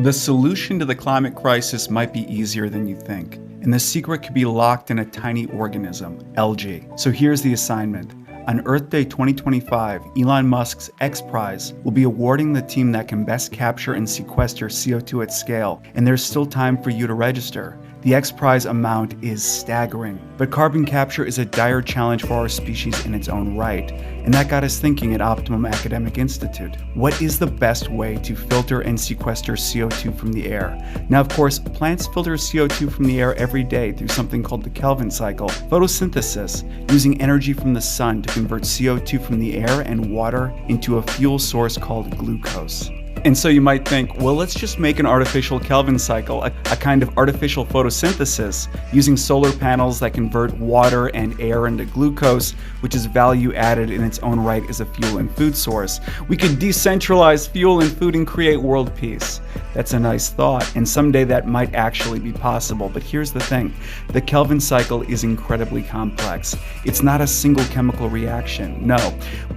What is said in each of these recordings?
The solution to the climate crisis might be easier than you think, and the secret could be locked in a tiny organism, algae. So here's the assignment. On Earth Day 2025, Elon Musk's X Prize will be awarding the team that can best capture and sequester CO2 at scale, and there's still time for you to register. The X Prize amount is staggering, but carbon capture is a dire challenge for our species in its own right, and that got us thinking at Optimum Academic Institute. What is the best way to filter and sequester CO2 from the air? Now, of course, plants filter CO2 from the air every day through something called the Kelvin cycle, photosynthesis, using energy from the sun to convert CO2 from the air and water into a fuel source called glucose. And so you might think, well, let's just make an artificial Kelvin cycle, a kind of artificial photosynthesis using solar panels that convert water and air into glucose, which is value added in its own right as a fuel and food source. We could decentralize fuel and food and create world peace. That's a nice thought, and someday that might actually be possible. But here's the thing, the Kelvin cycle is incredibly complex. It's not a single chemical reaction. No,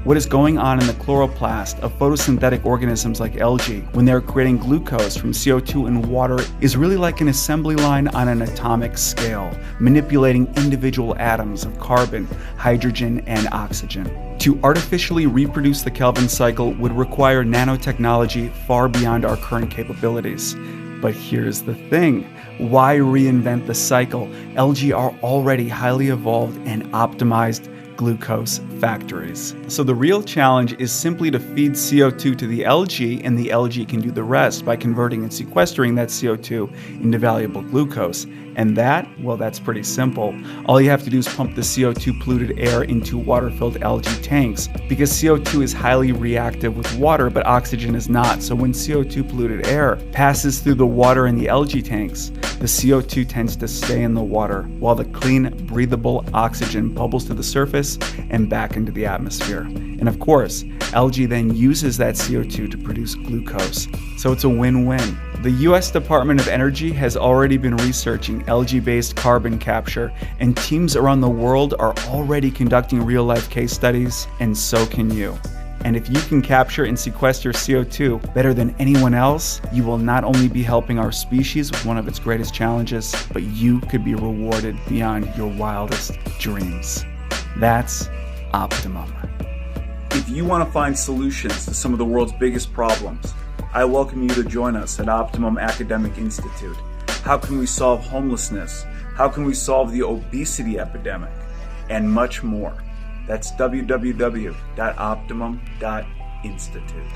what is going on in the chloroplast of photosynthetic organisms like algae when they're creating glucose from CO2 and water is really like an assembly line on an atomic scale, manipulating individual atoms of carbon, hydrogen, and oxygen. To artificially reproduce the Kelvin cycle would require nanotechnology far beyond our current capabilities. But here's the thing, why reinvent the cycle? Algae are already highly evolved and optimized glucose factories. So the real challenge is simply to feed CO2 to the algae, and the algae can do the rest by converting and sequestering that CO2 into valuable glucose. And that, well, that's pretty simple. All you have to do is pump the CO2 polluted air into water-filled algae tanks, because CO2 is highly reactive with water, but oxygen is not. So when CO2 polluted air passes through the water in the algae tanks, the CO2 tends to stay in the water, while the clean, breathable oxygen bubbles to the surface and back into the atmosphere. And of course, algae then uses that CO2 to produce glucose. So it's a win-win. The US Department of Energy has already been researching algae-based carbon capture, and teams around the world are already conducting real-life case studies, and so can you. And if you can capture and sequester CO2 better than anyone else, you will not only be helping our species with one of its greatest challenges, but you could be rewarded beyond your wildest dreams. That's Optimum. If you want to find solutions to some of the world's biggest problems, I welcome you to join us at Optimum Academic Institute. How can we solve homelessness? How can we solve the obesity epidemic? And much more. That's www.optimum.institute.